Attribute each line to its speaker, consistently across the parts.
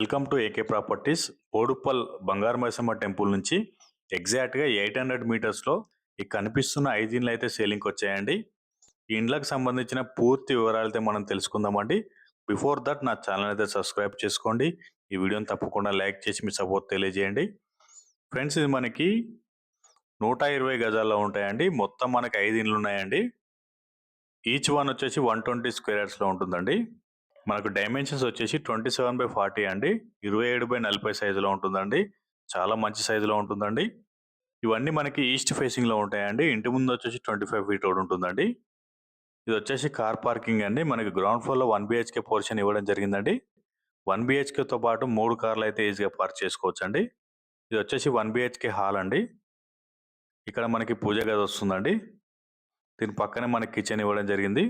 Speaker 1: Welcome to AK properties. Boduppal బంగారు Maisamma temple నుంచి ఎగ్జాక్ట్గా 800 మీటర్స్లో ఈ కనిపిస్తున్న 5 ఇండ్లు అయితే సేలింగ్కి వచ్చాయండి. ఈ ఇండ్లకు సంబంధించిన పూర్తి వివరాలు అయితే మనం తెలుసుకుందామండి. బిఫోర్ దట్ నా ఛానల్ అయితే సబ్స్క్రైబ్ చేసుకోండి. ఈ వీడియోని తప్పకుండా లైక్ చేసి మీ సపోర్ట్ తెలియజేయండి. ఫ్రెండ్స్, ఇది మనకి 120 గజాల్లో ఉంటాయండి. మొత్తం మనకి 5 ఇండ్లు ఉన్నాయండి. ఈచ్ వన్ వచ్చేసి 120 స్క్వేర్ యార్డ్స్లో ఉంటుందండి. మనకు డైమెన్షన్స్ వచ్చేసి 27/40 అండి. 27/40 సైజులో ఉంటుందండి. చాలా మంచి సైజులో ఉంటుందండి. ఇవన్నీ మనకి ఈస్ట్ ఫేసింగ్లో ఉంటాయండి. ఇంటి ముందు వచ్చేసి 25 ఫీట్ రోడ్ ఉంటుందండి. ఇది వచ్చేసి కార్ పార్కింగ్ అండి. మనకి గ్రౌండ్ ఫ్లోర్లో 1 BHK పోర్షన్ ఇవ్వడం జరిగిందండి. 1 BHKతో పాటు 3 కార్లు అయితే ఈజీగా పార్క్ చేసుకోవచ్చు అండి. ఇది వచ్చేసి 1 BHK హాల్ అండి. ఇక్కడ మనకి పూజ గది వస్తుందండి. దీని పక్కనే మనకి కిచెన్ ఇవ్వడం జరిగింది.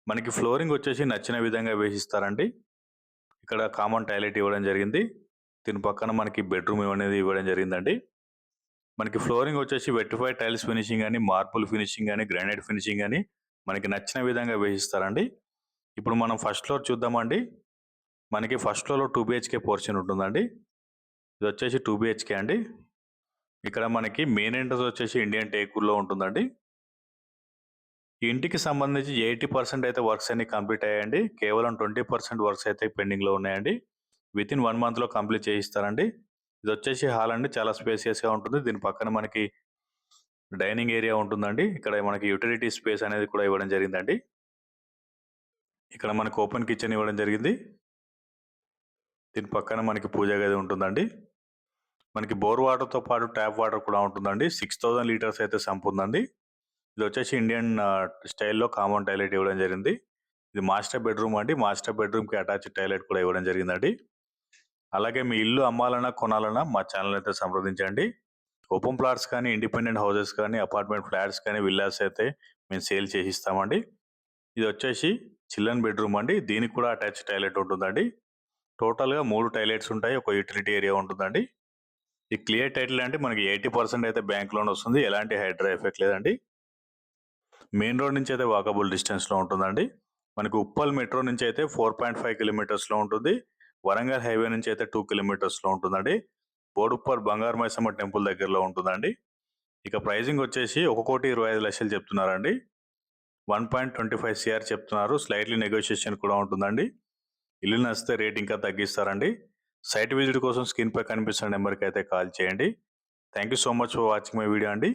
Speaker 1: మనకి ఫ్లోరింగ్ వచ్చేసి నచ్చిన విధంగా వేసిస్తారండి. ఇక్కడ కామన్ టాయిలెట్ ఇవ్వడం జరిగింది. దీని పక్కన మనకి బెడ్రూమ్ అనేది ఇవ్వడం జరిగిందండి. మనకి ఫ్లోరింగ్ వచ్చేసి వెట్టిఫైడ్ టైల్స్ ఫినిషింగ్ అని, మార్బుల్ ఫినిషింగ్ అని, గ్రానైట్ ఫినిషింగ్ అని మనకి నచ్చిన విధంగా వేసిస్తారండి. ఇప్పుడు మనం ఫస్ట్ ఫ్లోర్ చూద్దామండి. మనకి ఫస్ట్ ఫ్లోర్లో 2 BHK పోర్షన్ ఉంటుందండి. ఇది వచ్చేసి 2 BHK అండి. ఇక్కడ మనకి మెయిన్ ఎంట్రన్స్ వచ్చేసి ఇండియన్ టేకుల్లో ఉంటుందండి. ఈ ఇంటికి సంబంధించి 80% అయితే వర్క్స్ అన్ని కంప్లీట్ అయ్యాయండి. కేవలం 20% వర్క్స్ అయితే పెండింగ్లో ఉన్నాయండి. వితిన్ 1 మంత్లో కంప్లీట్ చేయిస్తారండి. ఇది వచ్చేసి హాల్ అండి. చాలా స్పేసియస్గా ఉంటుంది. దీని పక్కన మనకి డైనింగ్ ఏరియా ఉంటుందండి. ఇక్కడ మనకి యూటిలిటీ స్పేస్ అనేది కూడా ఇవ్వడం జరిగిందండి. ఇక్కడ మనకి ఓపెన్ కిచెన్ ఇవ్వడం జరిగింది. దీని పక్కన మనకి పూజ గది ఉంటుందండి. మనకి బోర్ వాటర్తో పాటు ట్యాప్ వాటర్ కూడా ఉంటుందండి. 6000 లీటర్స్ అయితే సంప్ ఉందండి. ఇది వచ్చేసి ఇండియన్ స్టైల్లో కామన్ టాయిలెట్ ఇవ్వడం జరిగింది. ఇది మాస్టర్ బెడ్రూమ్ అండి. మాస్టర్ బెడ్రూమ్కి అటాచ్డ్ టాయిలెట్ కూడా ఇవ్వడం జరిగిందండి. అలాగే మీ ఇల్లు అమ్మాలన్నా కొనాలన్నా మా ఛానల్ అయితే సంప్రదించండి. ఓపెన్ ప్లాట్స్ కానీ, ఇండిపెండెంట్ హౌసెస్ కానీ, అపార్ట్మెంట్ ఫ్లాట్స్ కానీ, విల్లాస్ అయితే మేము సేల్ చేసిస్తామండి. ఇది వచ్చేసి చిల్డ్రన్ బెడ్రూమ్ అండి. దీనికి కూడా అటాచ్డ్ టాయిలెట్ ఉంటుందండి. టోటల్గా 3 టాయిలెట్స్ ఉంటాయి. ఒక యూటిలిటీ ఏరియా ఉంటుందండి. ఈ క్లియర్ టైటిల్ అంటే మనకి 80% అయితే బ్యాంక్ లోన్ వస్తుంది. ఎలాంటి హైడ్రా ఎఫెక్ట్ లేదండి. మెయిన్ రోడ్ నుంచి అయితే వాకబుల్ డిస్టెన్స్లో ఉంటుందండి. మనకు ఉప్పల్ మెట్రో నుంచి అయితే 4.5 కిలోమీటర్స్లో ఉంటుంది. వరంగల్ హైవే నుంచి అయితే 2 కిలోమీటర్స్లో ఉంటుందండి. బోడుప్పల్ బంగారు మైసమ్మ టెంపుల్ దగ్గరలో ఉంటుందండి. ఇక ప్రైజింగ్ వచ్చేసి 1,25,00,000 చెప్తున్నారండి. 1.25 CR చెప్తున్నారు. స్లైట్లీ నెగోషియేషన్ కూడా ఉంటుందండి. ఇల్లు నచ్చితే రేట్ ఇంకా తగ్గిస్తారండి. సైట్ విజిట్ కోసం స్క్రీన్ పై కనిపిస్తున్న నెంబర్కి అయితే కాల్ చేయండి. Thank you so much for watching my video అండి.